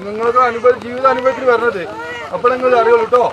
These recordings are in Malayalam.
നിങ്ങൾക്ക് ജീവിതാനുഭവത്തിൽ വരണത് അപ്പോൾ നിങ്ങൾ അറിയുള്ളൂ കേട്ടോ.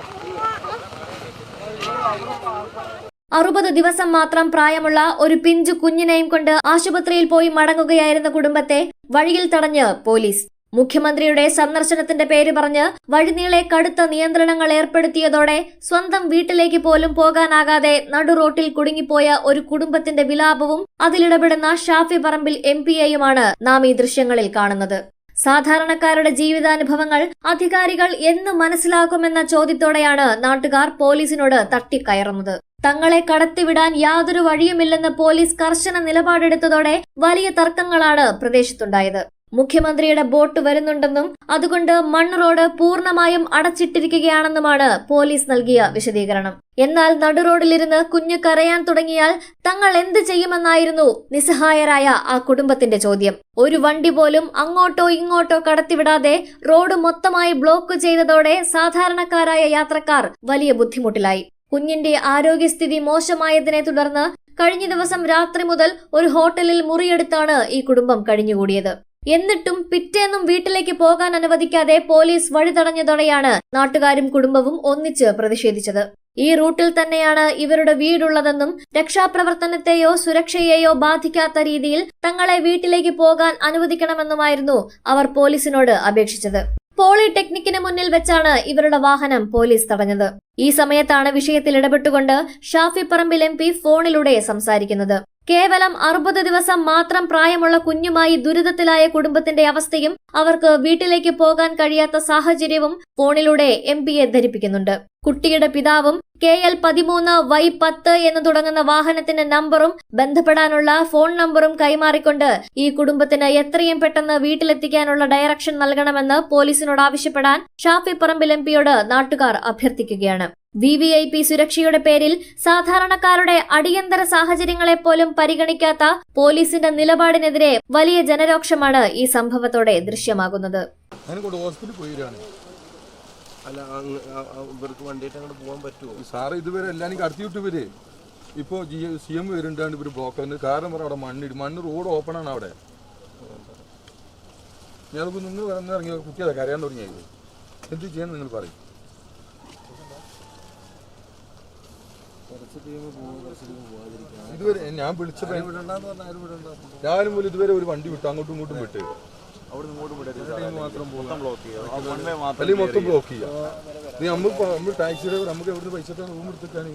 60 ദിവസം മാത്രം പ്രായമുള്ള ഒരു പിഞ്ചു കുഞ്ഞിനെയും കൊണ്ട് ആശുപത്രിയിൽ പോയി മടങ്ങുകയായിരുന്ന കുടുംബത്തെ വഴിയിൽ തടഞ്ഞ് പോലീസ്. മുഖ്യമന്ത്രിയുടെ സന്ദർശനത്തിന്റെ പേര് പറഞ്ഞ് വഴിനീളെ കടുത്ത നിയന്ത്രണങ്ങൾ ഏർപ്പെടുത്തിയതോടെ സ്വന്തം വീട്ടിലേക്ക് പോലും പോകാനാകാതെ നടുറോട്ടിൽ കുടുങ്ങിപ്പോയ ഒരു കുടുംബത്തിന്റെ വിലാപവും അതിലിടപെടുന്ന ഷാഫി പറമ്പിൽ MP-യെയുമാണ് നാം ഈ ദൃശ്യങ്ങളിൽ കാണുന്നത്. സാധാരണക്കാരുടെ ജീവിതാനുഭവങ്ങൾ അധികാരികൾ എന്ന് മനസ്സിലാക്കുമെന്ന ചോദ്യത്തോടെയാണ് നാട്ടുകാർ പോലീസിനോട് തട്ടിക്കയറുന്നത്. തങ്ങളെ കടത്തിവിടാൻ യാതൊരു വഴിയുമില്ലെന്ന് പോലീസ് കർശന നിലപാടെടുത്തതോടെ വലിയ തർക്കങ്ങളാണ് പ്രദേശത്തുണ്ടായത്. മുഖ്യമന്ത്രിയുടെ ബോട്ട് വരുന്നുണ്ടെന്നും അതുകൊണ്ട് മണ്ണ് റോഡ് പൂർണ്ണമായും അടച്ചിട്ടിരിക്കുകയാണെന്നുമാണ് പോലീസ് നൽകിയ വിശദീകരണം. എന്നാൽ നടുറോഡിലിരുന്ന് കുഞ്ഞ് കരയാൻ തുടങ്ങിയാൽ തങ്ങൾ എന്ത് ചെയ്യുമെന്നായിരുന്നു നിസ്സഹായരായ ആ കുടുംബത്തിന്റെ ചോദ്യം. ഒരു വണ്ടി പോലും അങ്ങോട്ടോ ഇങ്ങോട്ടോ കടത്തിവിടാതെ റോഡ് മൊത്തമായി ബ്ലോക്ക് ചെയ്തതോടെ സാധാരണക്കാരായ യാത്രക്കാർ വലിയ ബുദ്ധിമുട്ടിലായി. കുഞ്ഞിന്റെ ആരോഗ്യസ്ഥിതി മോശമായതിനെ തുടർന്ന് കഴിഞ്ഞ ദിവസം രാത്രി മുതൽ ഒരു ഹോട്ടലിൽ മുറിയെടുത്താണ് ഈ കുടുംബം കഴിഞ്ഞുകൂടിയത്. എന്നിട്ടും പിറ്റേന്നും വീട്ടിലേക്ക് പോകാൻ അനുവദിക്കാതെ പോലീസ് വഴി തടഞ്ഞതോടെയാണ് നാട്ടുകാരും കുടുംബവും ഒന്നിച്ച് പ്രതിഷേധിച്ചത്. ഈ റൂട്ടിൽ തന്നെയാണ് ഇവരുടെ വീടുള്ളതെന്നും രക്ഷാപ്രവർത്തനത്തെയോ സുരക്ഷയെയോ ബാധിക്കാത്ത രീതിയിൽ തങ്ങളെ വീട്ടിലേക്ക് പോകാൻ അനുവദിക്കണമെന്നുമായിരുന്നു അവർ പോലീസിനോട് അപേക്ഷിച്ചത്. പോളിടെക്നിക്കിന് മുന്നിൽ വെച്ചാണ് ഇവരുടെ വാഹനം പോലീസ് തടഞ്ഞത്. ഈ സമയത്താണ് വിഷയത്തിൽ ഇടപെട്ടുകൊണ്ട് ഷാഫി പറമ്പിൽ MP ഫോണിലൂടെ സംസാരിക്കുന്നത്. കേവലം 60 ദിവസം മാത്രം പ്രായമുള്ള കുഞ്ഞുമായി ദുരിതത്തിലായ കുടുംബത്തിന്റെ അവസ്ഥയും അവർക്ക് വീട്ടിലേക്ക് പോകാൻ കഴിയാത്ത സാഹചര്യവും ഫോണിലൂടെ MP-യെ ധരിപ്പിക്കുന്നുണ്ട്. കുട്ടിയുടെ പിതാവും KL13Y10 എന്ന് തുടങ്ങുന്ന വാഹനത്തിന്റെ നമ്പറും ബന്ധപ്പെടാനുള്ള ഫോൺ നമ്പറും കൈമാറിക്കൊണ്ട് ഈ കുടുംബത്തിന് എത്രയും പെട്ടെന്ന് വീട്ടിലെത്തിക്കാനുള്ള ഡയറക്ഷൻ നൽകണമെന്ന് പോലീസിനോട് ആവശ്യപ്പെടാൻ ഷാഫി പറമ്പിൽ MP-യോട് നാട്ടുകാർ അഭ്യർത്ഥിക്കുകയാണ്. VVIP സുരക്ഷയുടെ പേരിൽ സാധാരണക്കാരുടെ അടിയന്തര സാഹചര്യങ്ങളെപ്പോലും പരിഗണിക്കാത്ത പോലീസിന്റെ നിലപാടിനെതിരെ വലിയ ജനരോക്ഷമാണ് ഈ സംഭവത്തോടെ ദൃശ്യമാകുന്നത്. സാറ് ഇതുവരെ എല്ലാം കടത്തിവിട്ട് വരെ ഇപ്പൊ CM വരുന്നുണ്ട്. ഇവര് ബ്ലോക്ക് കാരണം അവിടെ മണ്ണ് റോഡ് ഓപ്പൺ ആണ്. അവിടെ ഞങ്ങൾക്ക് നിങ്ങൾ ഇറങ്ങിയ കുട്ടികളെ കരയാൻ തുടങ്ങിയത് എന്ത് ചെയ്യാൻ നിങ്ങൾ പറയും? ഇതുവരെ ഞാൻ വിളിച്ചപ്പോ രാവിലെ പോലും ഇതുവരെ ഒരു വണ്ടി വിട്ടു, അങ്ങോട്ടും ഇങ്ങോട്ടും വിട്ട് അല്ലെങ്കിൽ മൊത്തം ബ്ലോക്ക് ചെയ്യാം. നമ്മൾ ടാക്സി ഡ്രൈവർ നമുക്ക് എവിടുന്ന് പൈസ റൂം എടുത്തിട്ടാണ്.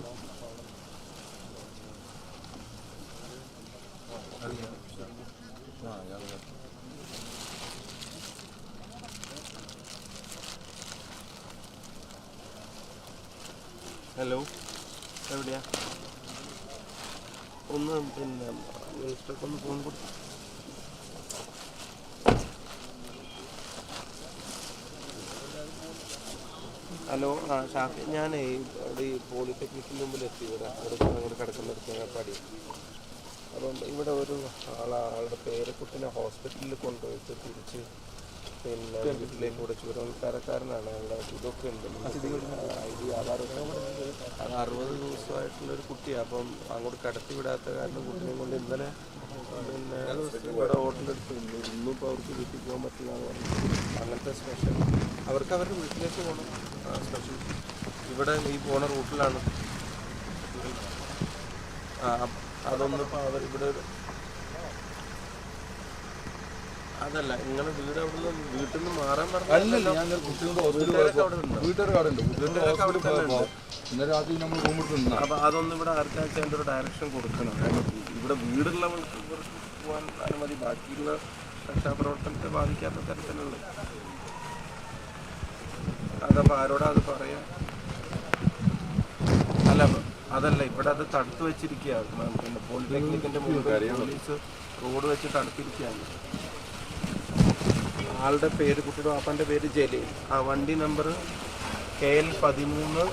ഹലോ, എവിടെയാ? ഒന്ന് പിന്നെ മിനിസ്റ്റർക്കൊന്ന് ഫോൺ കൊടുത്തു. ഹലോ, ഷാഫി, ഞാനേ അവിടെ ഈ പോളിടെക്നിക്കിന് മുമ്പിൽ എത്തി. ഇവിടെ കിടക്കുന്ന പടി. അപ്പം ഇവിടെ ഒരു ആളുടെ പേരക്കുട്ടിനെ ഹോസ്പിറ്റലിൽ കൊണ്ടുപോയിട്ട് തിരിച്ച് പിന്നെ വീട്ടിലേക്ക് കൂടെ ചുരക്കാരക്കാരനാണ്. അയാളുടെ ഇതൊക്കെ ഉണ്ട്, ID ആധാറൊക്കെ. അത് 60 ദിവസമായിട്ടുള്ളൊരു കുട്ടിയാണ്. അപ്പം അങ്ങോട്ട് കടത്തിവിടാത്ത കാരണം കുട്ടിനെ കൊണ്ട് ഇന്നലെ പിന്നെ ഇവിടെ ഹോട്ടലെടുത്ത് ഇന്നിപ്പോൾ അവർക്ക് വീട്ടിൽ പോകാൻ പറ്റില്ലാന്ന് പറഞ്ഞു. അങ്ങനത്തെ സ്പെഷ്യൽ അവർക്ക് അവരുടെ വീട്ടിലേക്ക് പോകണം. സ്പെഷ്യൽ ഇവിടെ ഈ പോണ റൂട്ടിലാണ്. അതൊന്നിപ്പോൾ അവരിവിടെ അതല്ല, നിങ്ങളുടെ വീട് അവിടെ വീട്ടിൽ നിന്ന് മാറാൻ പറഞ്ഞു. അപ്പൊ അതൊന്നും ഇവിടെ ആർക്കാഴ്ച അതിൻ്റെ ഒരു ഡയറക്ഷൻ കൊടുക്കണം. ഇവിടെ വീടുള്ളവർക്ക് പോകാൻ അനുമതി, ബാക്കിയുള്ള രക്ഷാപ്രവർത്തനത്തെ ബാധിക്കാത്ത തരത്തിലുള്ള. അതപ്പോൾ ആരോടാ അത് പറയാം? അല്ല, അതല്ല, ഇവിടെ അത് തടുത്ത് വെച്ചിരിക്കുകയാണ്. പിന്നെ പോളിടെക്നിക്കിന്റെ മുമ്പ് പോലീസ് റോഡ് വെച്ച് തടുത്തിരിക്കുകയാണ്. ആളുടെ പേര്, കുട്ടിയുടെ പാപ്പാൻ്റെ പേര് ജലീൽ. ആ വണ്ടി നമ്പർ KL13Y10.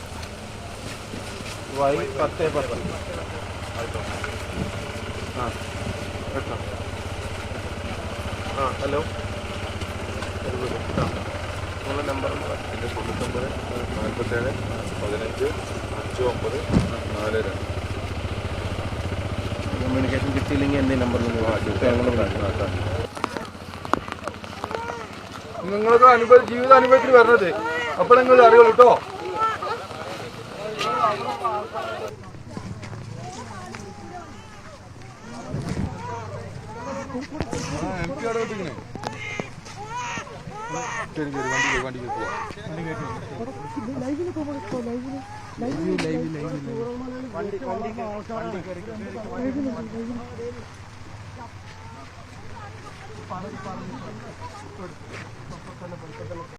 ആ കേട്ടോ. ഹലോ, നിങ്ങളുടെ നമ്പർ 99 47 15 59 42. കമ്മ്യൂണിക്കേഷൻ കിട്ടിയില്ലെങ്കിൽ എൻ്റെ നമ്പറിൽ നിങ്ങൾക്ക് ജീവിത അനുഭവത്തിൽ വരണത്. അപ്പോൾ നിങ്ങൾ അറിയുള്ളൂ കേട്ടോ. MP അവിടെ വിട്ടിങ്ങനെ വണ്ടി പോവാ.